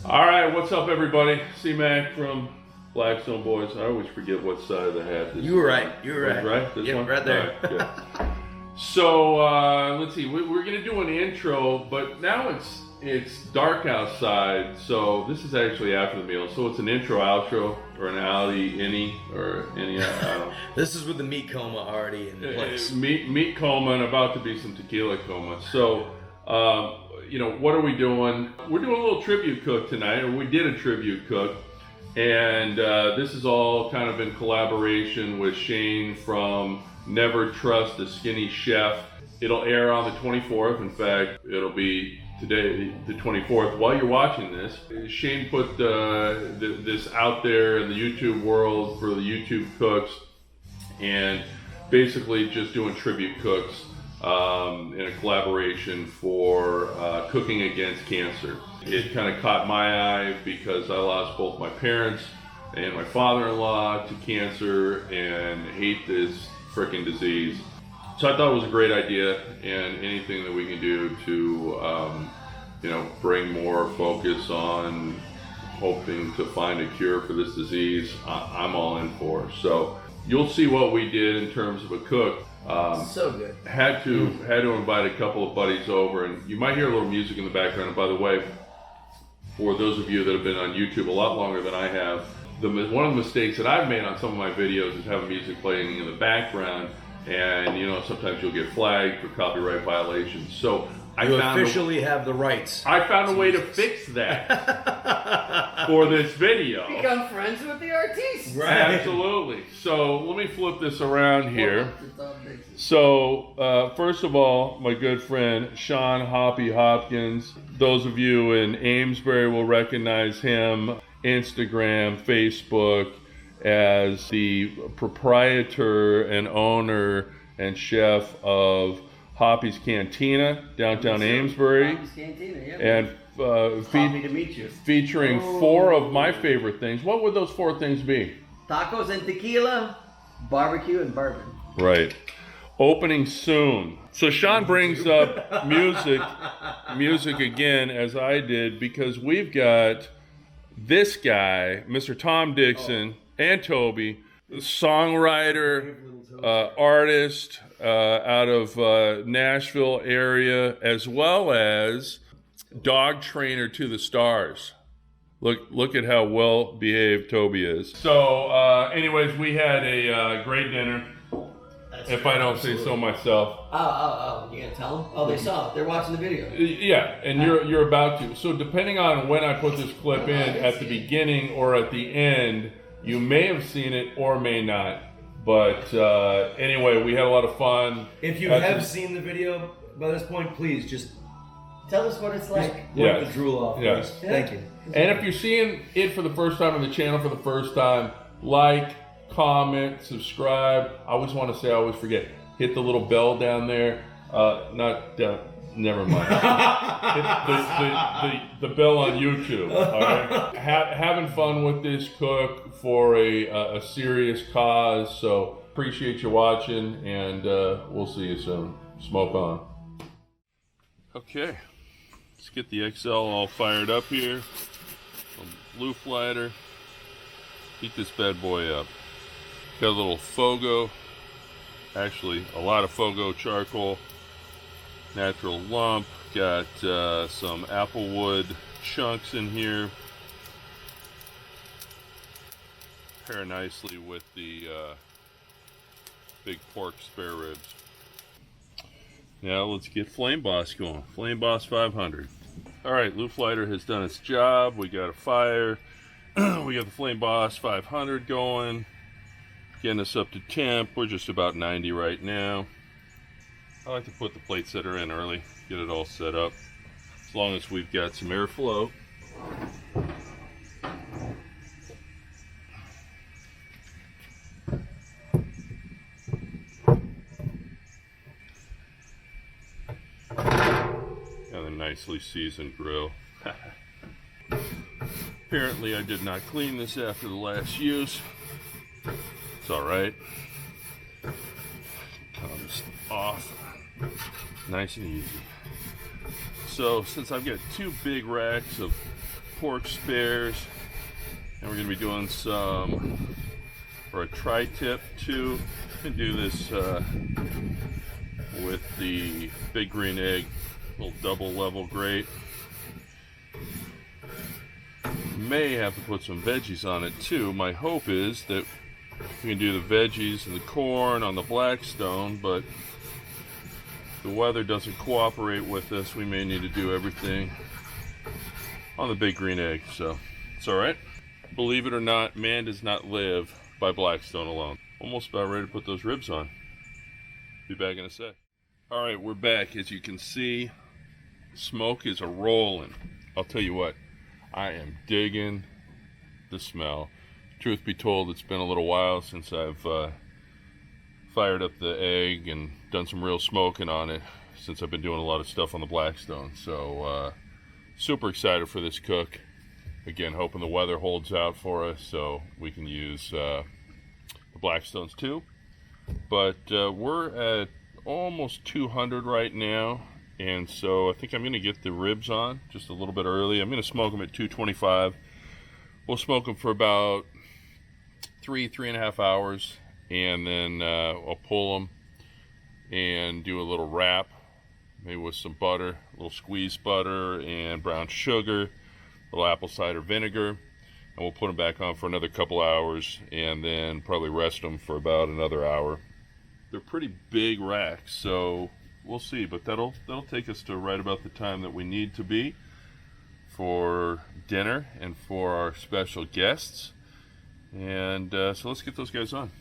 All right, what's up, everybody? Cmac from BlackstoneBoys. I always forget what side of the hat this is. You were right. You were right. Right? This one? Right there. All right, good. So let's see. We're gonna do an intro, but now it's dark outside, so this is actually after the meal. So it's an intro, outro, or an outie, innie, or any. This is with the meat coma already in place. Meat coma and about to be some tequila coma. So. You know, what are we doing? We're doing a little tribute cook tonight, or we did a tribute cook, and this is all kind of in collaboration with Shane from Never Trust a Skinny Chef. It'll air on the 24th. In fact, it'll be today, the 24th. While you're watching this, Shane put this out there in the YouTube world for the YouTube cooks, and basically just doing tribute cooks. In a collaboration for Cooking Against Cancer. It kind of caught my eye because I lost both my parents and my father-in-law to cancer and hate this freaking disease. So I thought it was a great idea, and anything that we can do to, you know, bring more focus on hoping to find a cure for this disease, I'm all in for. So you'll see what we did in terms of a cook. So good. Had to invite a couple of buddies over, and you might hear a little music in the background. And by the way, for those of you that have been on YouTube a lot longer than I have, one of the mistakes that I've made on some of my videos is having music playing in the background, and you know, sometimes you'll get flagged for copyright violations. So you officially have the rights. I found a way to fix that for this video. Become friends with the artiste. Right. Absolutely. So let me flip this around here. So first of all, my good friend Sean Hoppy Hopkins. Those of you in Amesbury will recognize him. Instagram, Facebook, as the proprietor and owner and chef of Hoppy's Cantina, downtown Amesbury. Hoppy's Cantina, yep. And happy to meet you. Featuring 4 of my favorite things. What would those 4 things be? Tacos and tequila, barbecue and bourbon. Right. Opening soon. So Sean brings up music again, as I did, because we've got this guy, Mr. Tom Dixon, and Toby, songwriter, artist out of Nashville area, as well as dog trainer to the stars. Look at how well behaved Toby is. So anyways, we had a great dinner. If I don't say so myself. Oh, you gonna tell them? Oh, they saw it. They're watching the video. Yeah, and you're about to. So depending on when I put this clip in, at the beginning or at the end, you may have seen it or may not. But anyway, we had a lot of fun. If you have seen the video by this point, please just tell us what it's like. Wipe the drool off. Yes. Yeah. Thank you. And if you're seeing it for the first time on the channel for the first time, like, comment, subscribe. I always want to say, I always forget. Hit the little bell down there. Never mind. Hit the bell on YouTube. All right. Having fun with this cook for a serious cause. So appreciate you watching, and we'll see you soon. Smoke on. Okay. Let's get the XL all fired up here. Blue lighter. Heat this bad boy up. Got a little Fogo, actually a lot of Fogo charcoal, natural lump. Got some applewood chunks in here. Pair nicely with the big pork spare ribs. Now let's get Flame Boss going. Flame Boss 500. All right, Loop Lighter has done its job. We got a fire. We got the Flame Boss 500 going. Getting us up to temp. We're just about 90 right now. I like to put the plate setter in early, get it all set up, as long as we've got some airflow. And a nicely seasoned grill. Apparently I did not clean this after the last use. It's alright. Comes off nice and easy. So since I've got 2 big racks of pork spares, and we're going to be doing some for a tri-tip too. I'm going to do this with the big green egg, little double level grate. May have to put some veggies on it too. My hope is that we can do the veggies and the corn on the Blackstone, but if the weather doesn't cooperate with us, we may need to do everything on the big green egg, so it's all right. Believe it or not, man does not live by Blackstone alone. Almost about ready to put those ribs on. Be back in a sec. All right, we're back. As you can see, smoke is a-rolling. I'll tell you what, I am digging the smell. Truth be told, it's been a little while since I've fired up the egg and done some real smoking on it, since I've been doing a lot of stuff on the Blackstone. So super excited for this cook. Again, hoping the weather holds out for us so we can use the Blackstones too. But we're at almost 200 right now, and so I think I'm going to get the ribs on just a little bit early. I'm going to smoke them at 225. We'll smoke them for about 3.5 hours, and then I'll pull them and do a little wrap, maybe with some butter, a little squeezed butter and brown sugar, a little apple cider vinegar, and we'll put them back on for another couple hours, and then probably rest them for about another hour. They're pretty big racks, so we'll see, but that'll take us to right about the time that we need to be for dinner and for our special guests. And so let's get those guys on.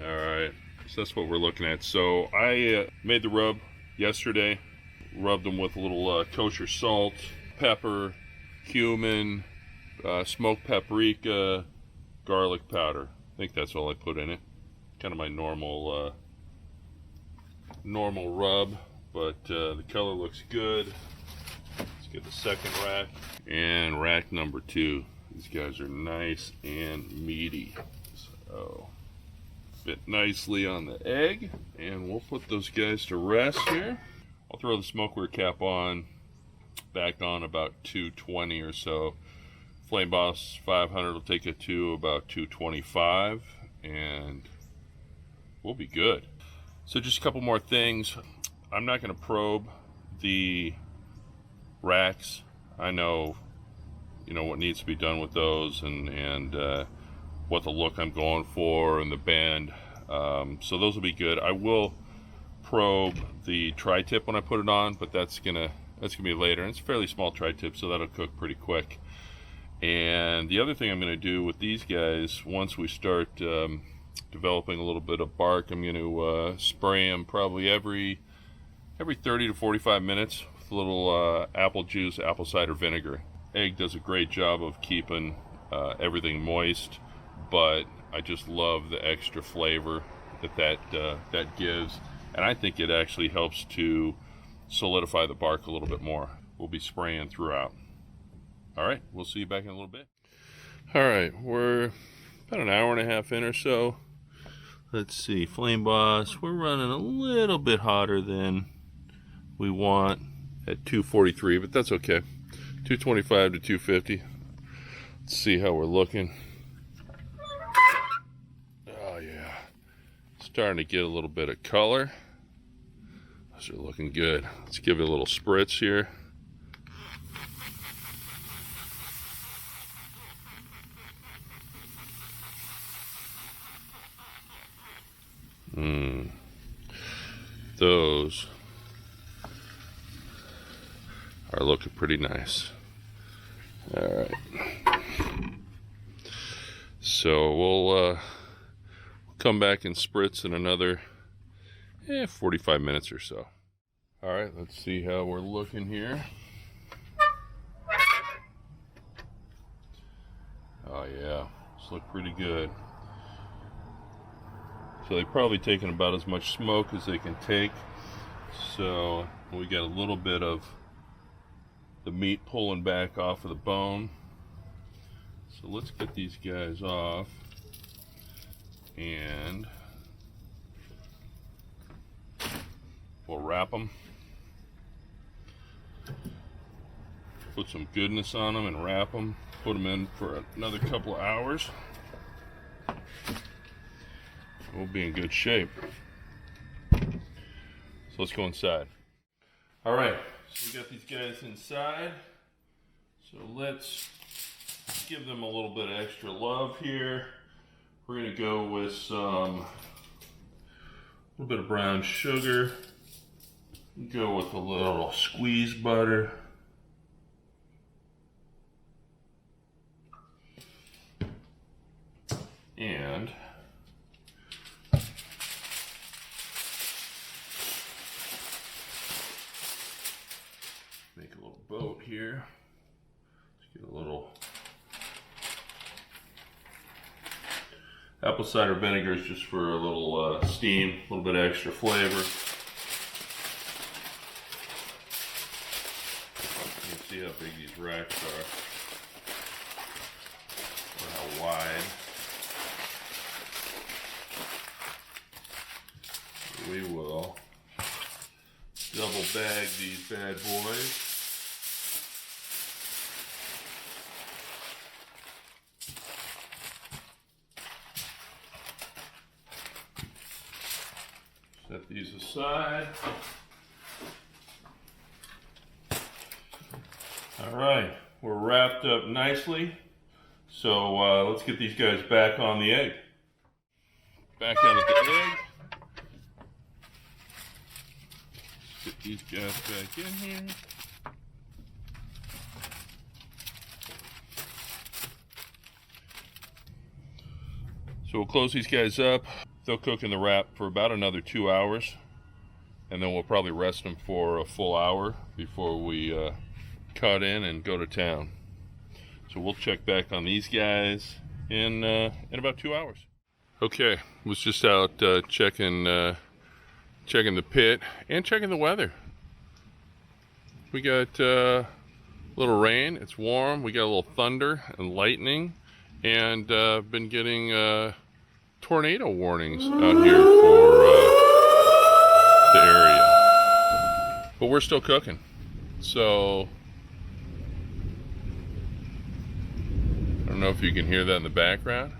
All right, so that's what we're looking at. So I made the rub yesterday, rubbed them with a little kosher salt, pepper, cumin, smoked paprika, garlic powder. I think that's all I put in it. Kind of my normal rub, but the color looks good. Let's get the second rack, and rack number 2. These guys are nice and meaty, so fit nicely on the egg, and we'll put those guys to rest here. I'll throw the smoker cap on, back on about 220 or so. Flame Boss 500 will take it to about 225, and we'll be good. So just a couple more things. I'm not going to probe the racks. I know, what needs to be done with those, and what the look I'm going for and the bend. So those will be good. I will probe the tri-tip when I put it on, but that's gonna be later. And it's a fairly small tri-tip, so that'll cook pretty quick. And the other thing I'm going to do with these guys, once we start developing a little bit of bark, I'm going to spray them probably every 30 to 45 minutes with a little apple juice, apple cider vinegar. Egg does a great job of keeping everything moist, but I just love the extra flavor that gives, and I think it actually helps to solidify the bark a little bit more. We'll be spraying throughout. All right, we'll see you back in a little bit. All right, we're about an hour and a half in or so. Let's see, Flame Boss, we're running a little bit hotter than we want at 243, but that's okay. 225 to 250. Let's see how we're looking. Oh yeah, starting to get a little bit of color. Those are looking good. Let's give it a little spritz here. Those are looking pretty nice. All right. So we'll come back and spritz in another 45 minutes or so. All right, let's see how we're looking here. Oh yeah, this look pretty good. So they've probably taken about as much smoke as they can take. So we got a little bit of the meat pulling back off of the bone. So let's get these guys off, and we'll wrap them. Put some goodness on them and wrap them. Put them in for another couple of hours. We'll be in good shape. So let's go inside. All right, so we got these guys inside. So let's give them a little bit of extra love here. We're gonna go with a little bit of brown sugar. Go with a little squeezed butter. And make a little boat here. Let's get a little apple cider vinegar is just for a little steam, a little bit of extra flavor. You can see how big these racks are, or how wide. We will double bag these bad boys. Set these aside. All right, we're wrapped up nicely. So let's get these guys back on the egg. Back out of the egg. Get these guys back in here. So we'll close these guys up. They'll cook in the wrap for about another 2 hours, and then we'll probably rest them for a full hour before we cut in and go to town. So we'll check back on these guys in about 2 hours. Okay, was just out checking the pit and checking the weather. We got a little rain, it's warm, we got a little thunder and lightning, and been getting tornado warnings out here for the area. But we're still cooking. So I don't know if you can hear that in the background.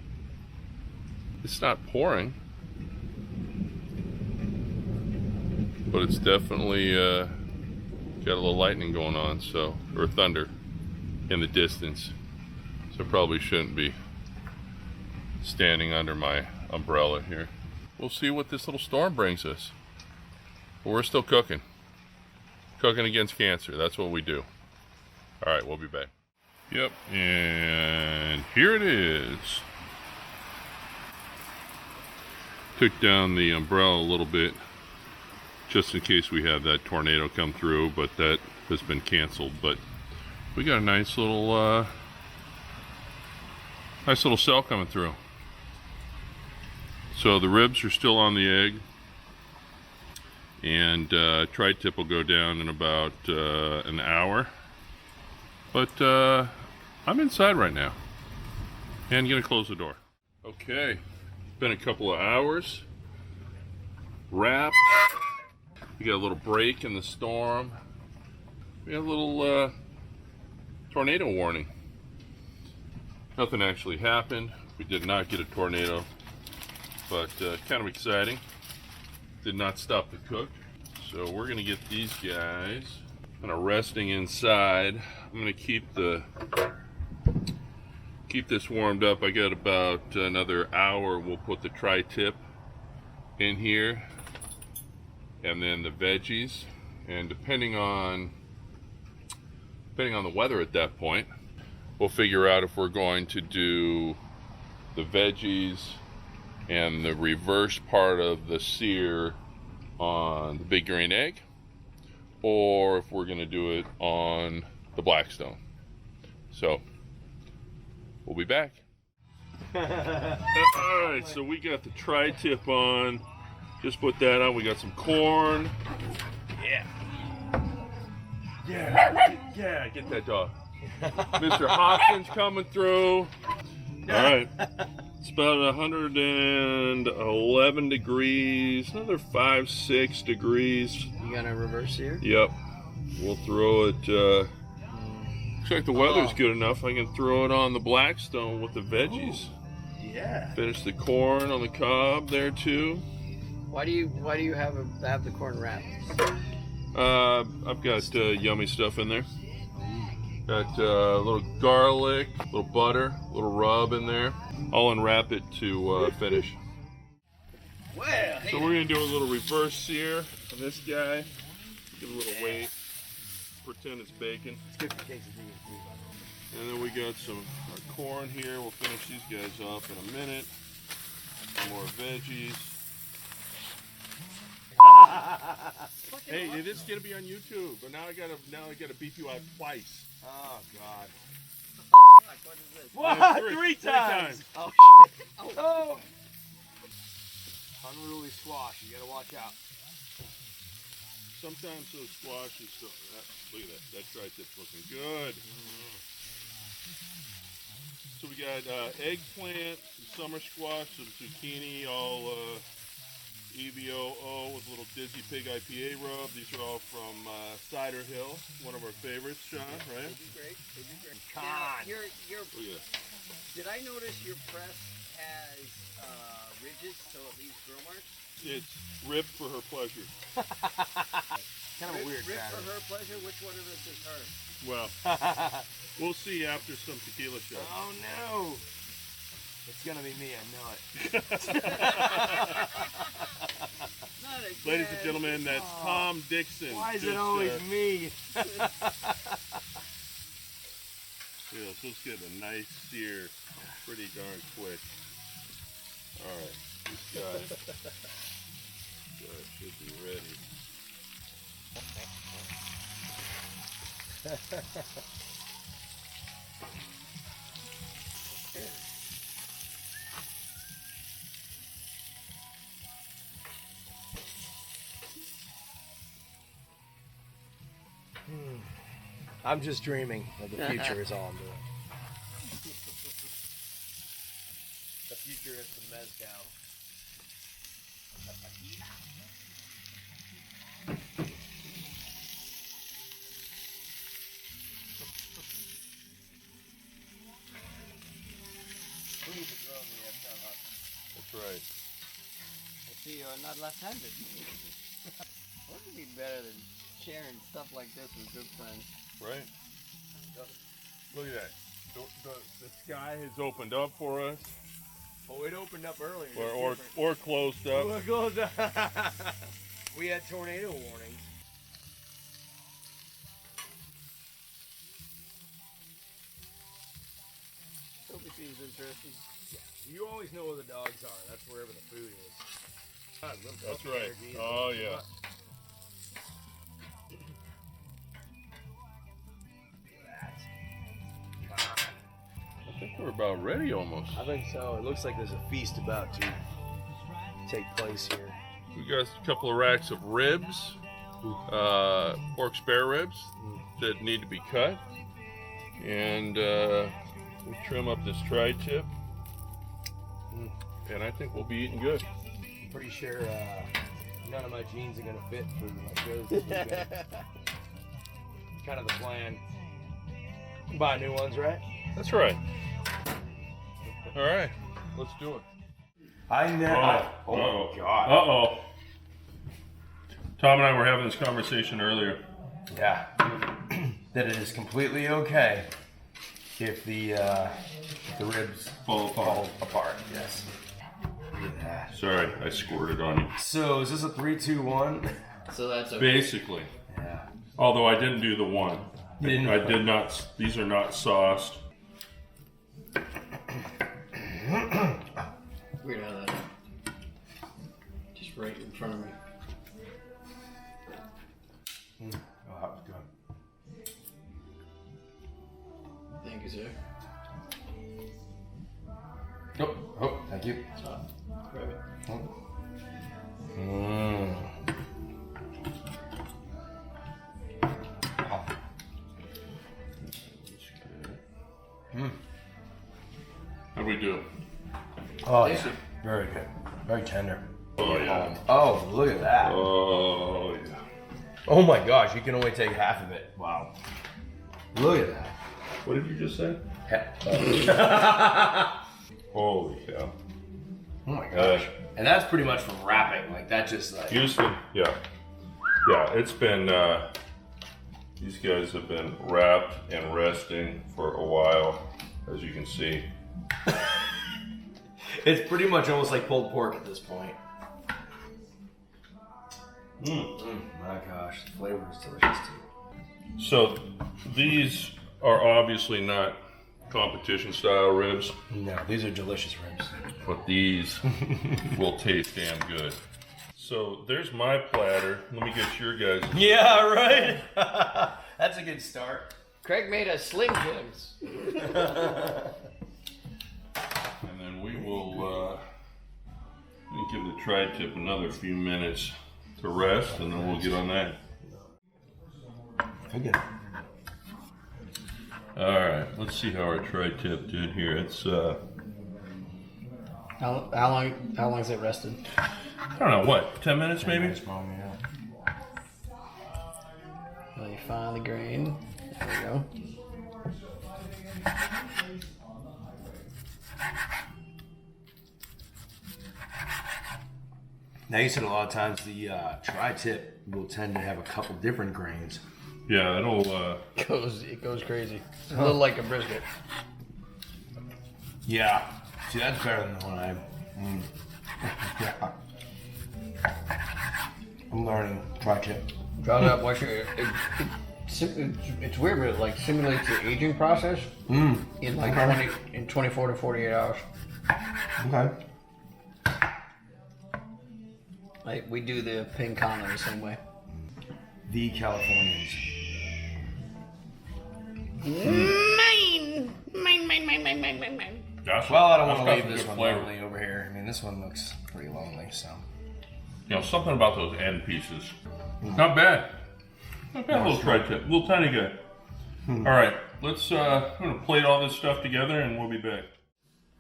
It's not pouring, but it's definitely got a little lightning going on, so, or thunder in the distance. So probably shouldn't be standing under my umbrella here. We'll see what this little storm brings us. But we're still cooking. Cooking against cancer, that's what we do. All right, we'll be back. Yep, and here it is. Took down the umbrella a little bit just in case we have that tornado come through, but that has been canceled. But we got a nice little cell coming through. So the ribs are still on the egg, and tri-tip will go down in about an hour. But I'm inside right now and gonna close the door. Okay, been a couple of hours. Wrapped. We got a little break in the storm. We got a little tornado warning. Nothing actually happened. We did not get a tornado, but kind of exciting. Did not stop the cook. So we're gonna get these guys kind of resting inside. I'm gonna keep this warmed up. I got about another hour. We'll put the tri-tip in here, and then the veggies, and depending on the weather at that point, we'll figure out if we're going to do the veggies and the reverse part of the sear on the big green egg, or if we're going to do it on the Blackstone. So we'll be back. All right, so we got the tri-tip on. Just put that on. We got some corn. Yeah, get that dog. Mr. Hopkins coming through. All right. It's about 111 degrees, another 5-6 degrees. You got a reverse here? Yep. We'll throw it Looks like the weather's good enough. I can throw it on the Blackstone with the veggies. Ooh, yeah. Finish the corn on the cob there too. Why do you have the corn wrapped? I've got yummy stuff in there. Got a little garlic, a little butter, a little rub in there. I'll unwrap it to finish. Well, So we're gonna do a little reverse sear on this guy. Give it a little weight. Pretend it's bacon. it's good for quesadillas. And then we got some corn here. We'll finish these guys off in a minute. Some more veggies. Hey, it is gonna be on YouTube, but now I gotta beat you out twice. Oh God. What is this? What? Three times. Oh shit. Oh. Unruly squash. You gotta watch out. Sometimes those squashes, look at that. That tri-tip's looking good. So we got eggplant, some summer squash, some zucchini, all EVOO with a little Dizzy Pig IPA rub. These are all from Cider Hill, one of our favorites, Sean, right? They do great. They do great. Con. Now, your Look at that. did I notice your press has ridges so it leaves grill marks? It's ribbed for her pleasure. Kind of a weird pattern. For her pleasure, which one of us is her? Well, we'll see after some tequila shots. Oh no! It's gonna be me, I know it. Ladies and gentlemen, that's Tom Dixon. Why is it always me? Yeah, so let's get a nice sear pretty darn quick. Alright, this guy should be ready. I'm just dreaming of the future is all I'm doing. The future is the mezcal. That's right. I see you're not left-handed. What would be better than sharing stuff like this with good friends? Right? Look at that. The sky has opened up for us. Oh, it opened up earlier. Or closed up. Or closed up. We had tornado warnings. Sophie seems interesting. You always know where the dogs are. That's wherever the food is. God, little That's puppy right. energy. Oh, yeah. I think we're about ready almost. I think so. It looks like there's a feast about to take place here. We got a couple of racks of ribs, pork spare ribs that need to be cut. And we'll trim up this tri-tip. And I think we'll be eating good. I'm pretty sure none of my jeans are going to fit for my shows this weekend. Kind of the plan. Buy new ones, right? That's right. All right, let's do it. I know. Oh, God. Uh-oh. Tom and I were having this conversation earlier. Yeah. That it is completely okay if the ribs Fall apart. Yes. Look at that. Sorry, I squirted on you. So is this a 3, 2, 1? So that's okay. Basically. Yeah. Although I didn't do the one. You didn't? I did not. These are not sauced. Weird how that just right in front of me. Oh, that was good. Thank you, sir. Oh, thank you. Grab it. Mm. How'd we do? Oh, yeah. Very good. Very tender. Oh, yeah. Oh, look at that. Oh, yeah. Oh my gosh, you can only take half of it. Wow. Look at that. What did you just say? Holy cow. Oh my gosh. And that's pretty much from wrapping. Like that just like. Houston, yeah. Yeah, it's been, these guys have been wrapped and resting for a while, as you can see. It's pretty much almost like pulled pork at this point. My gosh, the flavor is delicious too. So these are obviously not competition style ribs, No, these are delicious ribs. but these will taste damn good. So there's my platter. Let me get your guys'. Yeah, right. That's a good start. Craig made us Slim Jims. And then we will let me give the tri-tip another few minutes to rest, and then we'll get on that. Okay. All right, let's see how our tri-tip did here. It's How long is it rested? I don't know, what, 10 minutes maybe? Really find the grain. There we go. Now you said a lot of times the tri-tip will tend to have a couple different grains. Yeah, it'll It goes crazy. It's a little like a brisket. Yeah. See, that's better than the one I. Yeah. I'm learning tri-tip. Draw it up. Watch your. It's weird, but it like simulates the aging process in like 24 to 48 hours. Okay. Like we do the pin con the same way. The Californians. Mine. gosh, Well, I don't that's want got to leave some this good one flavor. lonely over here. I mean, this one looks pretty lonely, so. You know, something about those end pieces. Not bad. Not bad little tri-tip. Little tiny guy. All right, let's, I'm going to plate all this stuff together and we'll be back.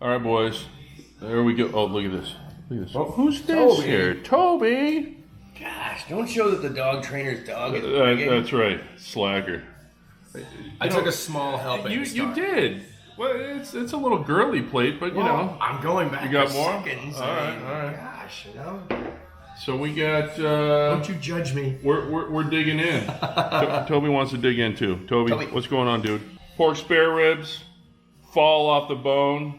All right, boys. There we go. Oh, look at this. Look at this. Oh, who's this Toby. here? Toby! Gosh, don't show that the dog trainer's dog is That's right. Slacker. I took a small helping. You did. Well, it's a little girly plate, but you know. I'm going back. You got for more? Seconds. All right. Gosh, you know. So we got. Don't you judge me. We're digging in. Toby wants to dig in too. Toby, what's going on, dude? Pork spare ribs, fall off the bone,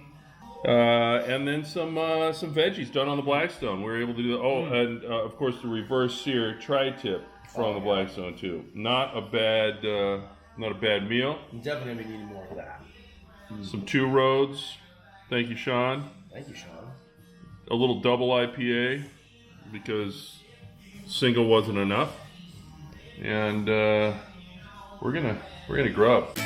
and then some veggies done on the Blackstone. We were able to do that. Oh, and of course the reverse sear tri-tip from the Blackstone too. Not a bad meal. I'm definitely gonna be needing more of that. Some two roads. Thank you, Sean. Thank you, Sean. A little double IPA because single wasn't enough, and we're gonna grub.